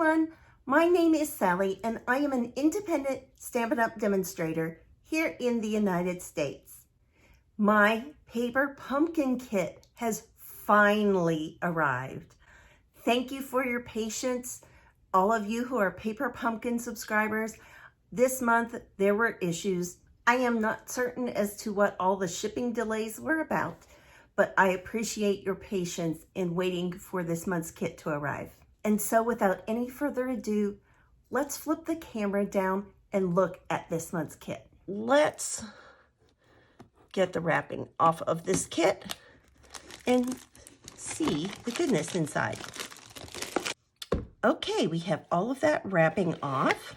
everyone, my name is Sally and I am an independent Stampin' Up! Demonstrator here in the United States. My paper pumpkin kit has finally arrived. Thank you for your patience, all of you who are Paper Pumpkin subscribers. This month there were issues. I am not certain as to what all the shipping delays were about, but I appreciate your patience in waiting for this month's kit to arrive. And so without any further ado, let's flip the camera down and look at this month's kit. Let's get the wrapping off of this kit and see the goodness inside. Okay, we have all of that wrapping off.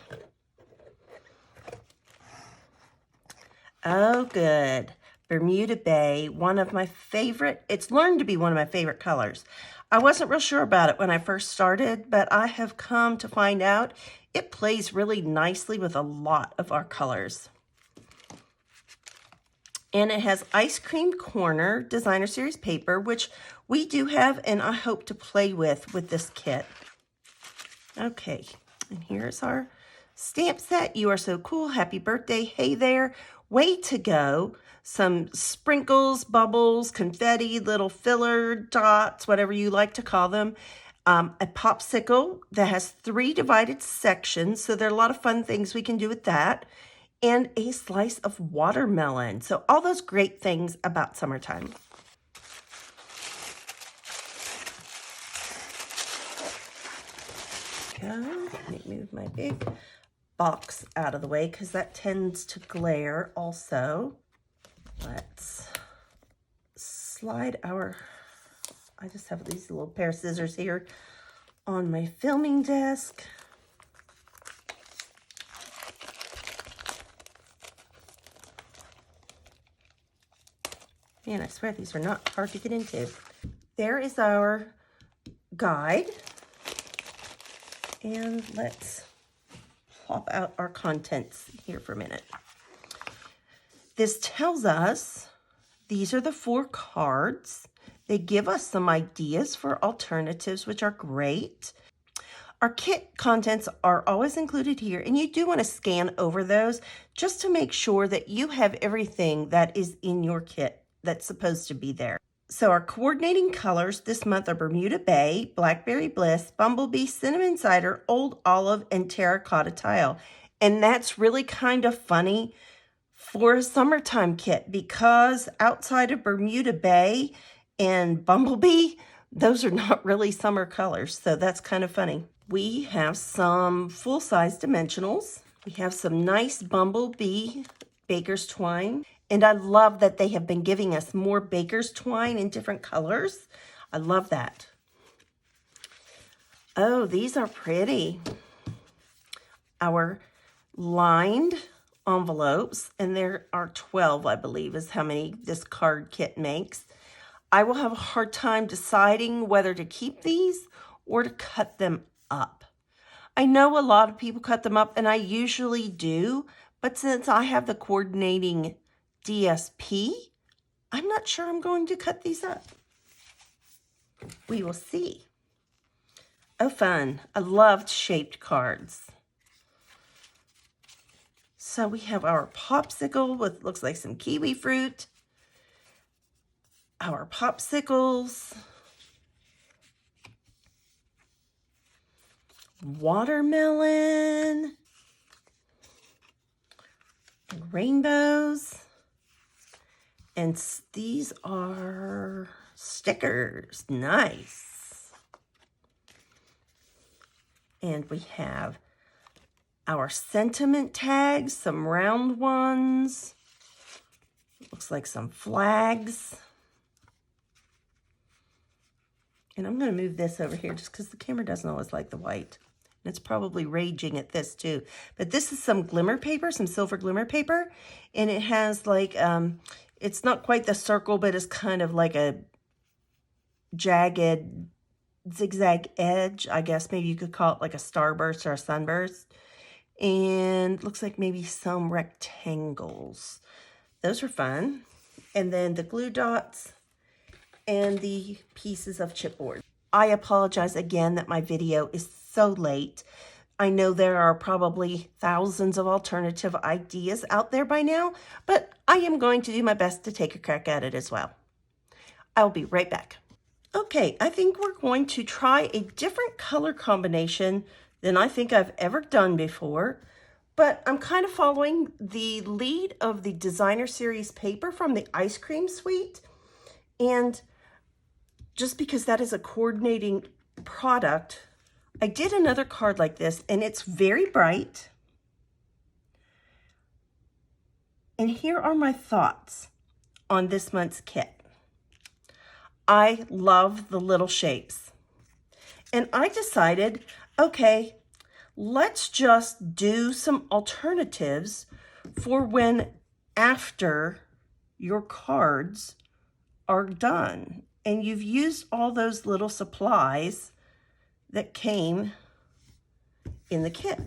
Oh, good. Bermuda Bay, one of my favorite, it's learned to be one of my favorite colors. I wasn't real sure about it when I first started, but I have come to find out it plays really nicely with a lot of our colors. And it has Ice Cream Corner Designer Series paper, which we do have and I hope to play with this kit. Okay, and here's our stamp set. You are so cool. Happy birthday. Hey there. Way to go. Some sprinkles, bubbles, confetti, little filler dots, whatever you like to call them. A popsicle that has 3 divided sections, so there are a lot of fun things we can do with that. And a slice of watermelon. So all those great things about summertime. Let me move my big box out of the way because that tends to glare also. Let's slide our, I just have these little pair of scissors here on my filming desk. Man, I swear these are not hard to get into. There is our guide. And let's plop out our contents here for a minute. This tells us these are the 4 cards. They give us some ideas for alternatives, which are great. Our kit contents are always included here, and you do want to scan over those just to make sure that you have everything that is in your kit that's supposed to be there. So our coordinating colors this month are Bermuda Bay, Blackberry Bliss, Bumblebee, Cinnamon Cider, Old Olive, and Terracotta Tile. And that's really kind of funny for a summertime kit because outside of Bermuda Bay and Bumblebee, those are not really summer colors. So that's kind of funny. We have some full-size dimensionals. We have some nice Bumblebee Baker's Twine. And I love that they have been giving us more Baker's Twine in different colors. I love that. Oh, these are pretty. Our lined envelopes, and there are 12, I believe, is how many this card kit makes. I will have a hard time deciding whether to keep these or to cut them up. I know a lot of people cut them up, and I usually do, but since I have the coordinating DSP, I'm not sure I'm going to cut these up. We will see. Oh, fun. I loved shaped cards. So we have our popsicle with looks like some kiwi fruit. Our popsicles. Watermelon. Rainbows. And these are stickers. Nice. And we have our sentiment tags, some round ones. Looks like some flags. And I'm going to move this over here just because the camera doesn't always like the white. And it's probably raging at this too. But this is some glimmer paper, some silver glimmer paper. And it has like, it's not quite the circle, but it's kind of like a jagged zigzag edge. I guess maybe you could call it like a starburst or a sunburst. And looks like maybe some rectangles. Those are fun. And then the glue dots and the pieces of chipboard. I apologize again that my video is so late. I know there are probably thousands of alternative ideas out there by now, but I am going to do my best to take a crack at it as well. I'll be right back. Okay, I think we're going to try a different color combination than I think I've ever done before, but I'm kind of following the lead of the Designer Series paper from the Ice Cream Suite, and just because that is a coordinating product, I did another card like this, and it's very bright. And here are my thoughts on this month's kit. I love the little shapes. And I decided, okay, let's just do some alternatives for when after your cards are done and you've used all those little supplies that came in the kit.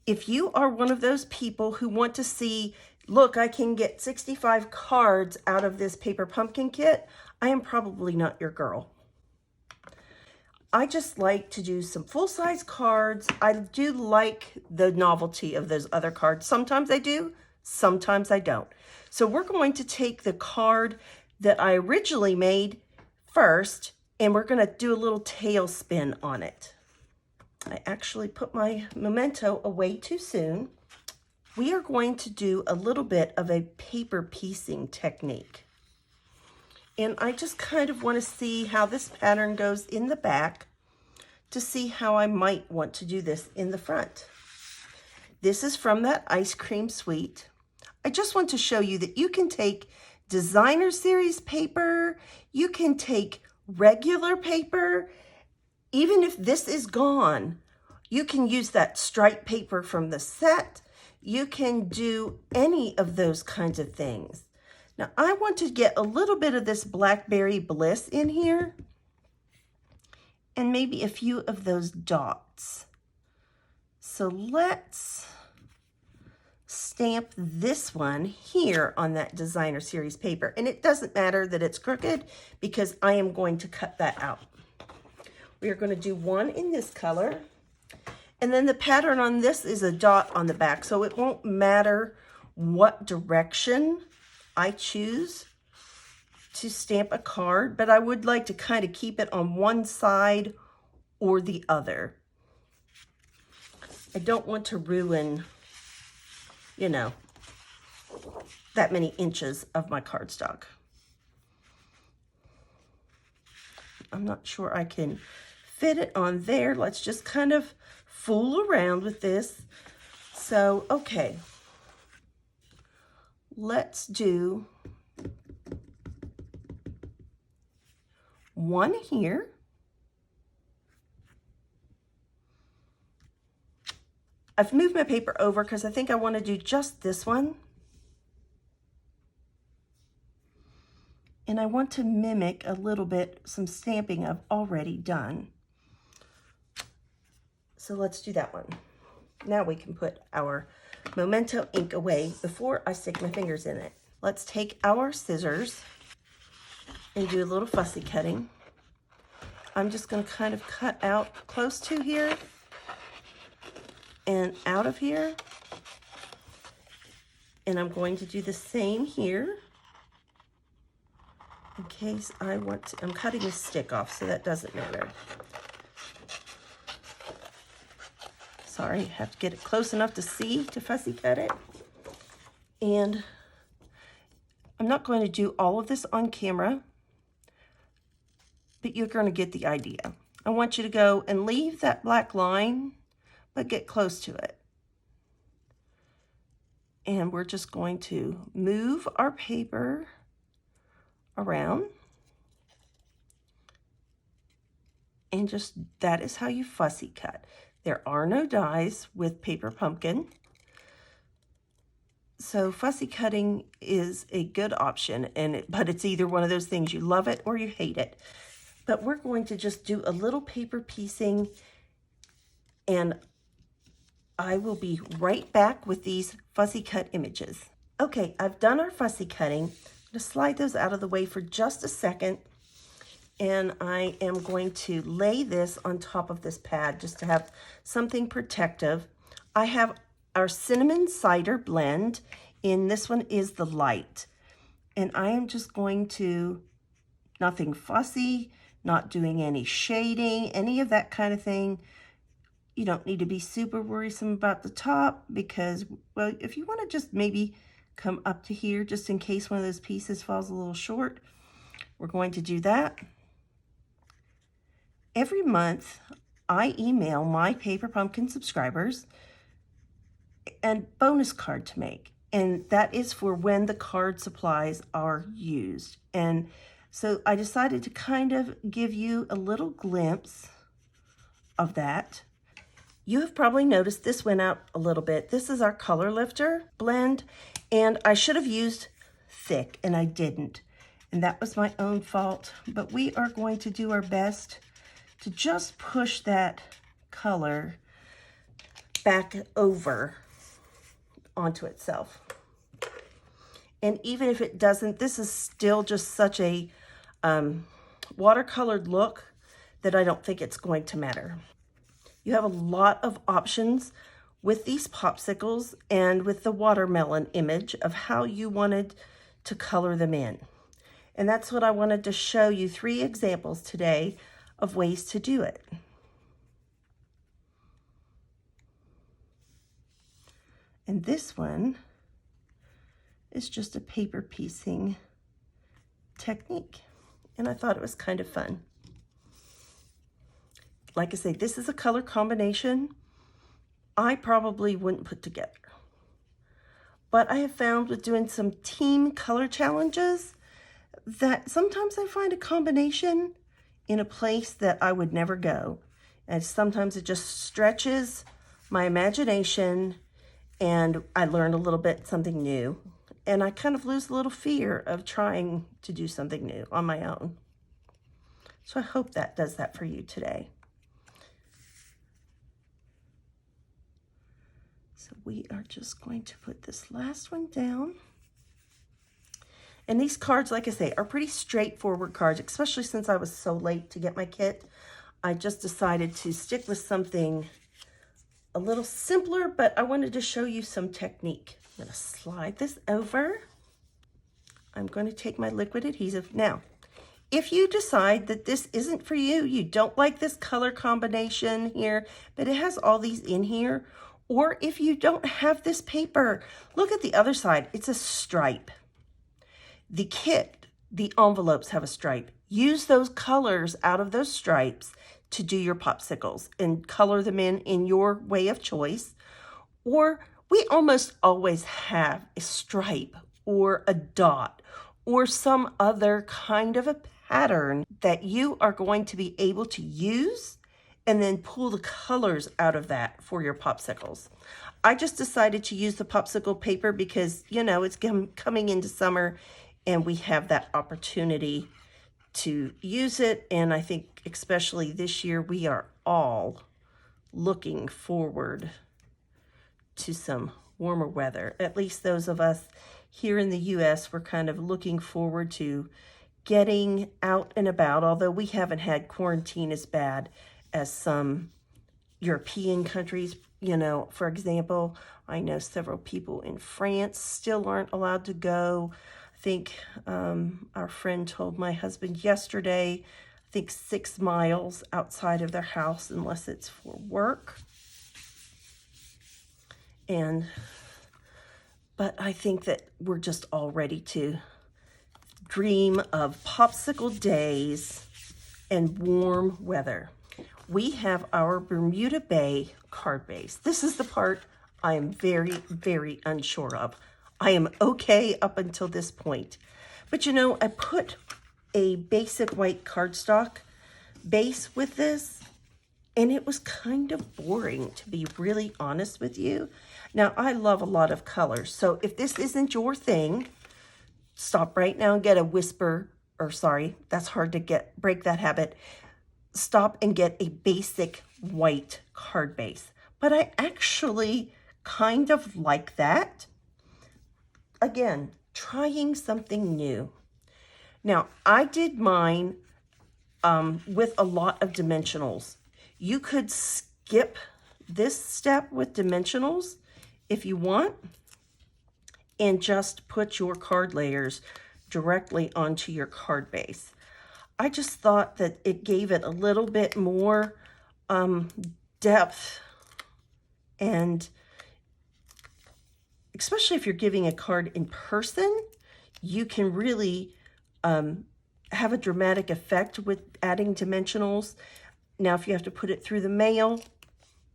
If you are one of those people who want to see, look, I can get 65 cards out of this paper pumpkin kit, I am probably not your girl. I just like to do some full-size cards. I do like the novelty of those other cards. Sometimes I do, sometimes I don't. So we're going to take the card that I originally made first, and we're going to do a little tail spin on it. I actually put my memento away too soon. We are going to do a little bit of a paper piecing technique. And I just kind of want to see how this pattern goes in the back to see how I might want to do this in the front. This is from that Ice Cream Suite. I just want to show you that you can take Designer Series paper, you can take regular paper. Even if this is gone, you can use that striped paper from the set. You can do any of those kinds of things. Now, I want to get a little bit of this Blackberry Bliss in here and maybe a few of those dots. So let's stamp this one here on that Designer Series paper. And it doesn't matter that it's crooked because I am going to cut that out. We are going to do one in this color. And then the pattern on this is a dot on the back. So it won't matter what direction I choose to stamp a card. But I would like to kind of keep it on one side or the other. I don't want to ruin, you know, that many inches of my cardstock. I'm not sure I can fit it on there. Let's just kind of fool around with this. So, okay. Let's do one here. I've moved my paper over because I think I want to do just this one. And I want to mimic a little bit some stamping I've already done. So let's do that one. Now we can put our memento ink away before I stick my fingers in it. Let's take our scissors and do a little fussy cutting. I'm just going to kind of cut out close to here and out of here. And I'm going to do the same here. In case I want to, I'm cutting a stick off, so that doesn't matter. Sorry, have to get it close enough to see to fussy cut it. And I'm not going to do all of this on camera, but you're going to get the idea. I want you to go and leave that black line, but get close to it. And we're just going to move our paper around, and just that is how you fussy cut. There are no dies with paper pumpkin, so fussy cutting is a good option, but it's either one of those things, you love it or you hate it. But we're going to just do a little paper piecing, and I will be right back with these fussy cut images. Okay, I've done our fussy cutting. to slide those out of the way for just a second. And I am going to lay this on top of this pad just to have something protective. I have our cinnamon cider blend, and this one is the light. And I am just going to, nothing fussy, not doing any shading, any of that kind of thing. You don't need to be super worrisome about the top because, well, if you want to just maybe come up to here just in case one of those pieces falls a little short, we're going to do that. Every month, I email my Paper Pumpkin subscribers a bonus card to make, and that is for when the card supplies are used. And so I decided to kind of give you a little glimpse of that. You have probably noticed this went out a little bit. This is our Color Lifter blend, and I should have used thick, and I didn't. And that was my own fault, but we are going to do our best to just push that color back over onto itself. And even if it doesn't, this is still just such a watercolored look that I don't think it's going to matter. You have a lot of options with these popsicles and with the watermelon image of how you wanted to color them in. And that's what I wanted to show you, 3 examples today of ways to do it. And this one is just a paper piecing technique. And I thought it was kind of fun. Like I say, this is a color combination I probably wouldn't put together. But I have found with doing some team color challenges that sometimes I find a combination in a place that I would never go. And sometimes it just stretches my imagination and I learn a little bit something new. And I kind of lose a little fear of trying to do something new on my own. So I hope that does that for you today. So we are just going to put this last one down. And these cards, like I say, are pretty straightforward cards, especially since I was so late to get my kit. I just decided to stick with something a little simpler, but I wanted to show you some technique. I'm going to slide this over. I'm going to take my liquid adhesive. Now, if you decide that this isn't for you, you don't like this color combination here, but it has all these in here, or if you don't have this paper, look at the other side. It's a stripe. The kit, the envelopes have a stripe. Use those colors out of those stripes to do your popsicles and color them in your way of choice. Or we almost always have a stripe or a dot or some other kind of a pattern that you are going to be able to use and then pull the colors out of that for your popsicles. I just decided to use the popsicle paper because, you know, it's coming into summer and we have that opportunity to use it. And I think especially this year, we are all looking forward to some warmer weather. At least those of us here in the US, we're kind of looking forward to getting out and about, although we haven't had quarantine as bad as some European countries. You know, for example, I know several people in France still aren't allowed to go. I think our friend told my husband yesterday, I think 6 miles outside of their house unless it's for work. But I think that we're just all ready to dream of popsicle days and warm weather. We have our Bermuda Bay card base. This is the part I am very, very unsure of. I am okay up until this point. But you know, I put a basic white cardstock base with this, and it was kind of boring, to be really honest with you. Now, I love a lot of colors, so if this isn't your thing, stop right now and get a that's hard to break that habit. Stop and get a basic white card base. But I actually kind of like that. Again, trying something new. Now, I did mine with a lot of dimensionals. You could skip this step with dimensionals if you want and just put your card layers directly onto your card base. I just thought that it gave it a little bit more depth, and especially if you're giving a card in person, you can really have a dramatic effect with adding dimensionals. Now, if you have to put it through the mail,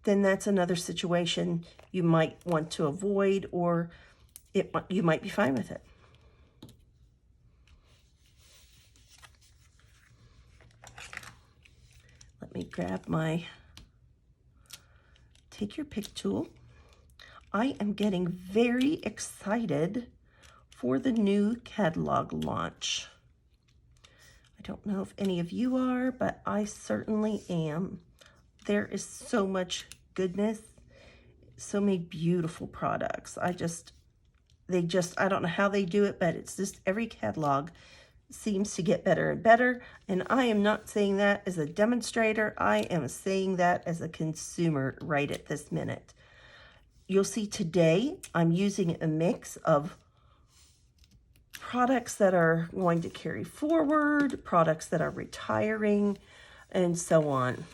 then that's another situation you might want to avoid, or you might be fine with it. Let me grab my Take Your Pick tool. I am getting very excited for the new catalog launch. I don't know if any of you are, but I certainly am. There is so much goodness, so many beautiful products. I don't know how they do it, but it's just every catalog seems to get better and better. And I am not saying that as a demonstrator. I am saying that as a consumer right at this minute. You'll see today I'm using a mix of products that are going to carry forward, products that are retiring, and so on.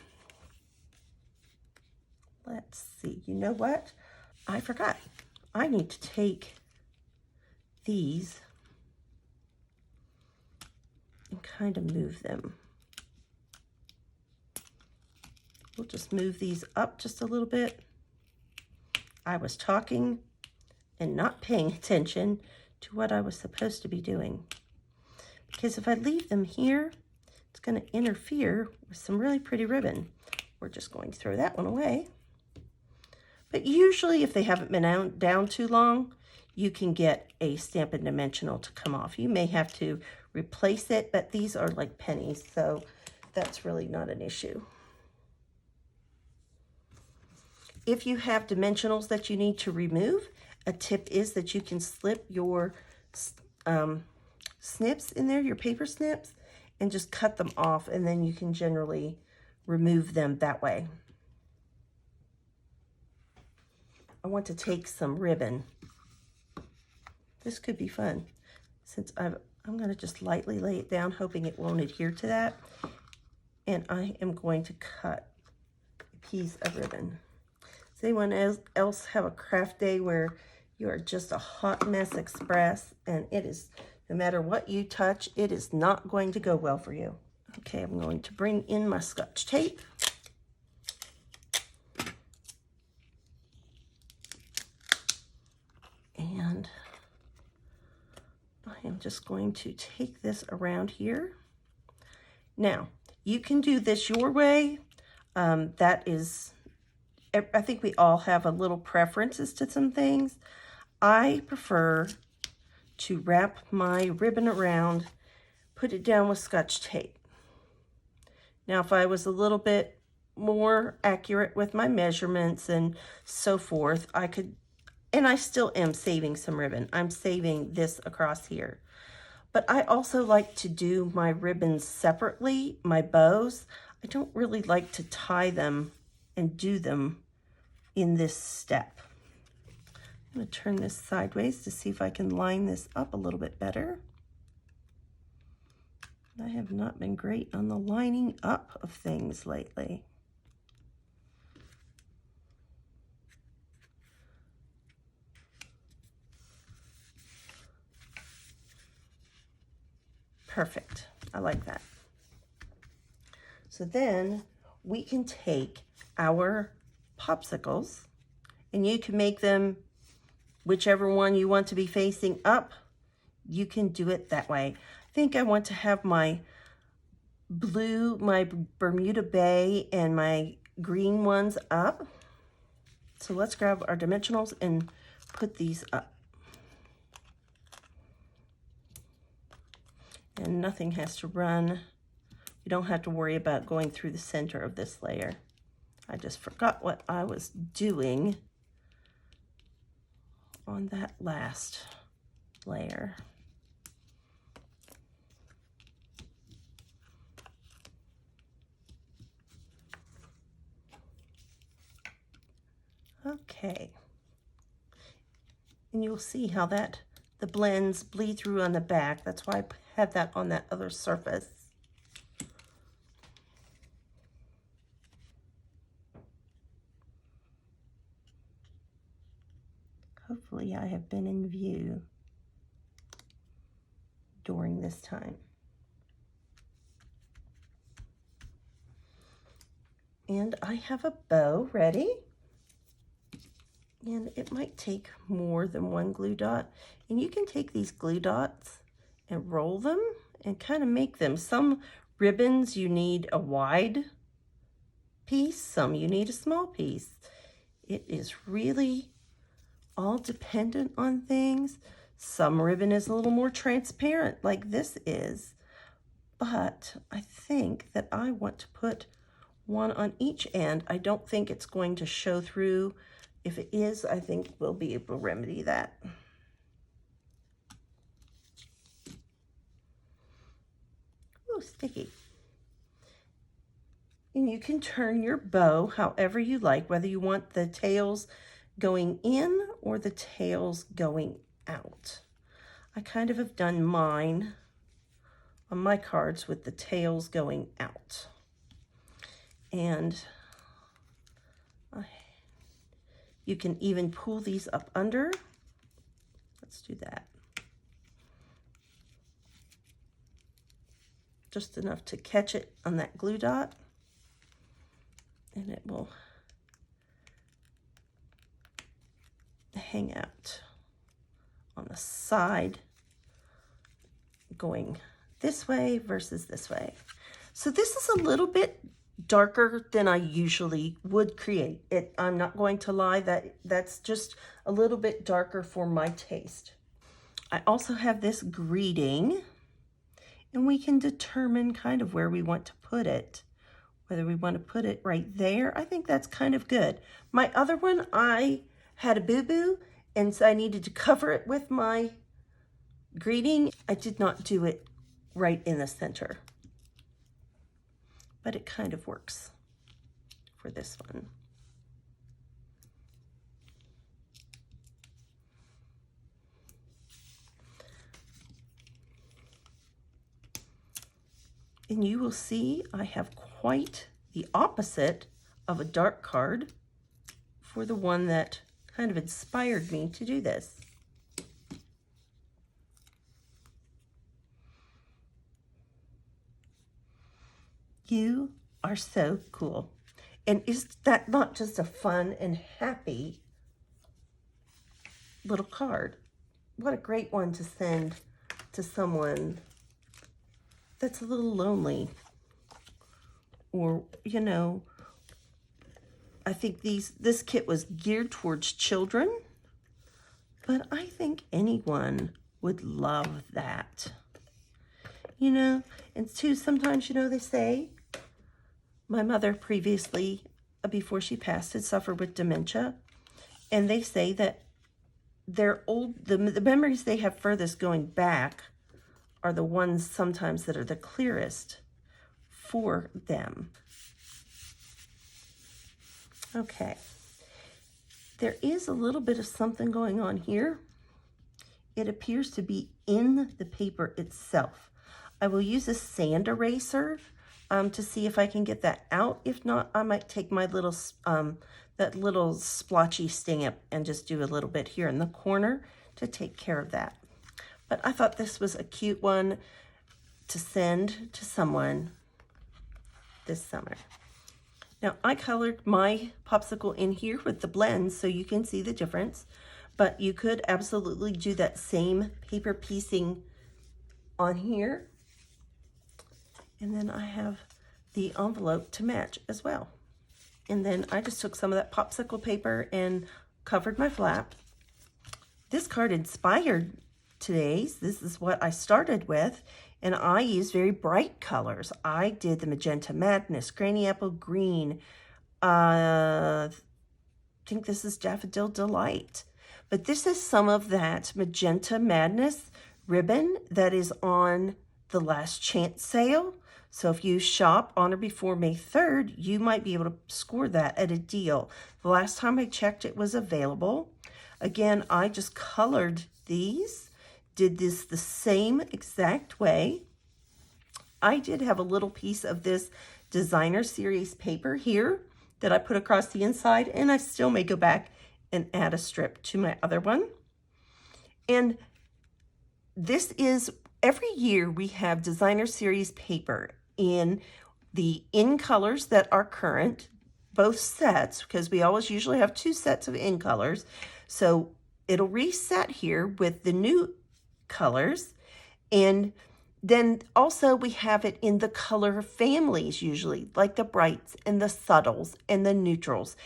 Let's see. You know what? I forgot. I need to take these and kind of move them. We'll just move these up just a little bit. I was talking and not paying attention to what I was supposed to be doing. Because if I leave them here, it's going to interfere with some really pretty ribbon. We're just going to throw that one away. But usually if they haven't been down too long, you can get a Stampin' Dimensional to come off. You may have to replace it, but these are like pennies, so that's really not an issue. If you have dimensionals that you need to remove, a tip is that you can slip your snips in there, your paper snips, and just cut them off, and then you can generally remove them that way. I want to take some ribbon. This could be fun. Since I'm going to just lightly lay it down, hoping it won't adhere to that. And I am going to cut a piece of ribbon. Does anyone else have a craft day where you are just a hot mess express, and it is, no matter what you touch, it is not going to go well for you? Okay, I'm going to bring in my Scotch tape. And I am just going to take this around here. Now, you can do this your way. That is, I think we all have a little preferences to some things. I prefer to wrap my ribbon around, put it down with Scotch tape. Now, if I was a little bit more accurate with my measurements and so forth, I could, and I still am saving some ribbon. I'm saving this across here. But I also like to do my ribbons separately, my bows. I don't really like to tie them and do them in this step. I'm going to turn this sideways to see if I can line this up a little bit better. I have not been great on the lining up of things lately. Perfect. I like that. So then we can take our popsicles, and you can make them whichever one you want to be facing up. You can do it that way. I think I want to have my blue, my Bermuda Bay, and my green ones up. So let's grab our dimensionals and put these up. And nothing has to run. You don't have to worry about going through the center of this layer. I just forgot what I was doing on that last layer. Okay. And you'll see how the blends bleed through on the back. That's why I had that on that other surface. Hopefully I have been in view during this time. And I have a bow ready. And it might take more than one glue dot. And you can take these glue dots and roll them and kind of make them. Some ribbons you need a wide piece, some you need a small piece. It is really all dependent on things. Some ribbon is a little more transparent like this is, but I think that I want to put one on each end. I don't think it's going to show through. If it is, I think we'll be able to remedy that. Oh, sticky. And you can turn your bow however you like, whether you want the tails going in or the tails going out. I kind of have done mine on my cards with the tails going out. And you can even pull these up under. Let's do that. Just enough to catch it on that glue dot. And it will hang out on the side going this way versus this way. So this is a little bit darker than I usually would create it. I'm not going to lie, that's just a little bit darker for my taste. I also have this greeting, and we can determine kind of where we want to put it. Whether we want to put it right there, I think that's kind of good. My other one, I had a boo-boo, and so I needed to cover it with my greeting. I did not do it right in the center, but it kind of works for this one. And you will see I have quite the opposite of a dark card for the one that kind of inspired me to do this. You are so cool. And is that not just a fun and happy little card? What a great one to send to someone that's a little lonely. Or, you know, I think this kit was geared towards children, but I think anyone would love that. You know, and too, sometimes, you know, they say, my mother previously, before she passed, had suffered with dementia, and they say that the memories they have furthest going back are the ones sometimes that are the clearest for them. Okay, there is a little bit of something going on here. It appears to be in the paper itself. I will use a sand eraser to see if I can get that out. If not, I might take my little, that little splotchy stamp and just do a little bit here in the corner to take care of that. But I thought this was a cute one to send to someone this summer. Now, I colored my popsicle in here with the blends so you can see the difference, but you could absolutely do that same paper piecing on here. And then I have the envelope to match as well. And then I just took some of that popsicle paper and covered my flap. This card inspired today's. This is what I started with, and I used very bright colors. I did the Magenta Madness, Granny Apple Green. I think this is Daffodil Delight. But this is some of that Magenta Madness ribbon that is on the last chance sale. So if you shop on or before May 3rd, you might be able to score that at a deal. The last time I checked, it was available. Again, I just colored these, did this the same exact way. I did have a little piece of this designer series paper here that I put across the inside, and I still may go back and add a strip to my other one. And this is, every year we have designer series paper in colors that are current, both sets, because we always usually have 2 sets of in colors. So it'll reset here with the new colors. And then also we have it in the color families usually, like the brights and the subtles and the neutrals.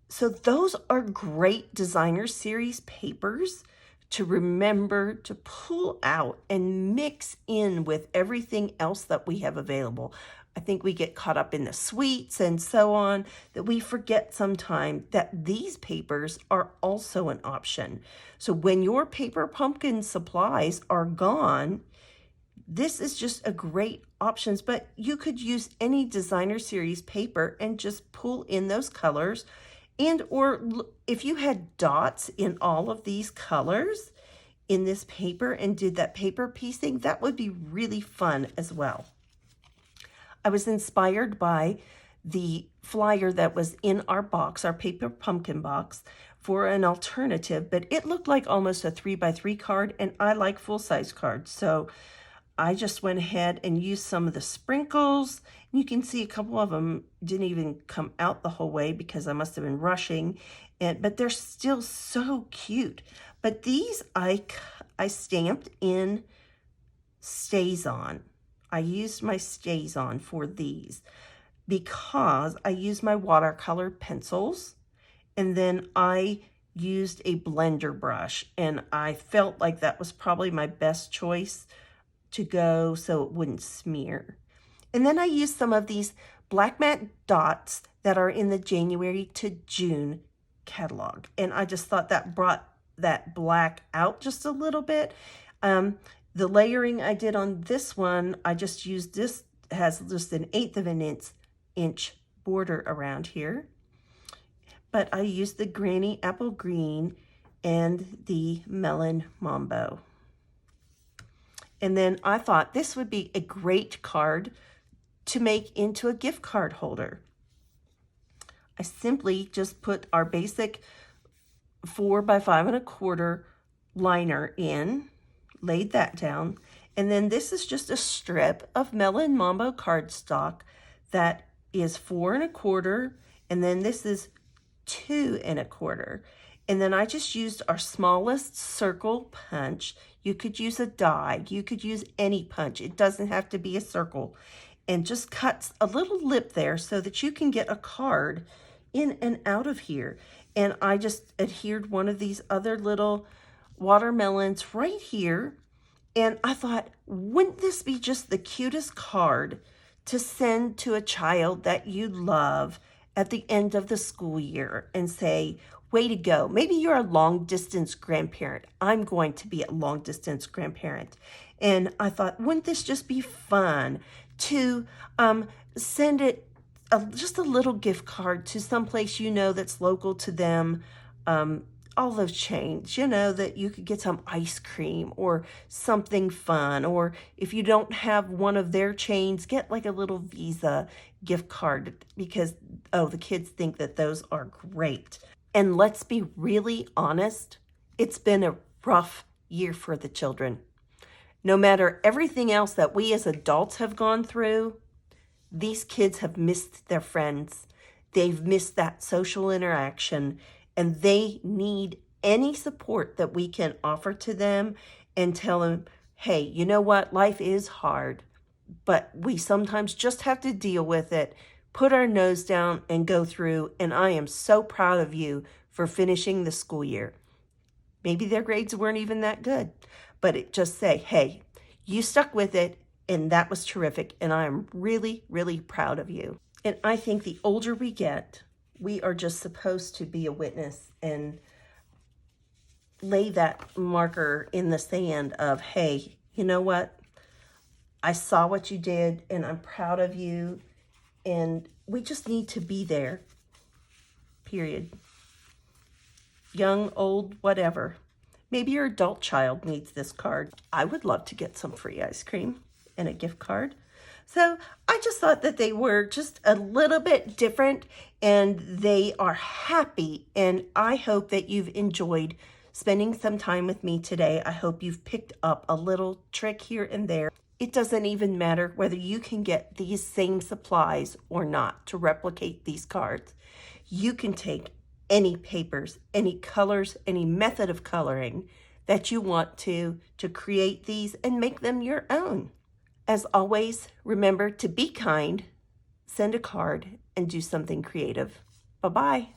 So those are great designer series papers to remember to pull out and mix in with everything else that we have available. I think we get caught up in the sweets and so on that we forget sometimes that these papers are also an option. So when your paper pumpkin supplies are gone, this is just a great options, but you could use any designer series paper and just pull in those colors. And or if you had dots in all of these colors in this paper and did that paper piecing, that would be really fun as well. I was inspired by the flyer that was in our box, our paper pumpkin box, for an alternative, but it looked like almost a 3x3 card, and I like full-size cards. So I just went ahead and used some of the sprinkles. You can see a couple of them didn't even come out the whole way because I must have been rushing, but they're still so cute. But these I stamped in StazOn. I used my StazOn for these because I used my watercolor pencils, and then I used a blender brush, and I felt like that was probably my best choice to go so it wouldn't smear. And then I used some of these black matte dots that are in the January to June catalog, and I just thought that brought that black out just a little bit. The layering I did on this one, I just used this, has just an 1/8 of an inch border around here. But I used the Granny Apple Green and the Melon Mambo. And then I thought this would be a great card to make into a gift card holder. I simply just put our basic 4 by 5 1/4 liner in, laid that down, and then this is just a strip of Melon Mambo cardstock that is 4 1/4, and then this is 2 1/4. And then I just used our smallest circle punch. You could use a die, you could use any punch, it doesn't have to be a circle, and just cuts a little lip there so that you can get a card in and out of here. And I just adhered one of these other little watermelons right here, and I thought, wouldn't this be just the cutest card to send to a child that you love at the end of the school year and say, way to go. Maybe you're a long distance grandparent. I'm going to be a long distance grandparent. And I thought, wouldn't this just be fun to send it just a little gift card to someplace you know that's local to them. All those chains, you know, that you could get some ice cream or something fun. Or if you don't have one of their chains, get like a little Visa gift card because, oh, the kids think that those are great. And let's be really honest, it's been a rough year for the children. No matter everything else that we as adults have gone through, these kids have missed their friends. They've missed that social interaction, and they need any support that we can offer to them and tell them, hey, you know what? Life is hard, but we sometimes just have to deal with it, put our nose down and go through. And I am so proud of you for finishing the school year. Maybe their grades weren't even that good, but it just say, hey, you stuck with it, and that was terrific, and I am really, really proud of you. And I think the older we get, we are just supposed to be a witness and lay that marker in the sand of, hey, you know what? I saw what you did and I'm proud of you. And we just need to be there, period. Young, old, whatever. Maybe your adult child needs this card. I would love to get some free ice cream and a gift card. So I just thought that they were just a little bit different and they are happy. And I hope that you've enjoyed spending some time with me today. I hope you've picked up a little trick here and there. It doesn't even matter whether you can get these same supplies or not to replicate these cards. You can take any papers, any colors, any method of coloring that you want to create these and make them your own. As always, remember to be kind, send a card, and do something creative. Bye-bye.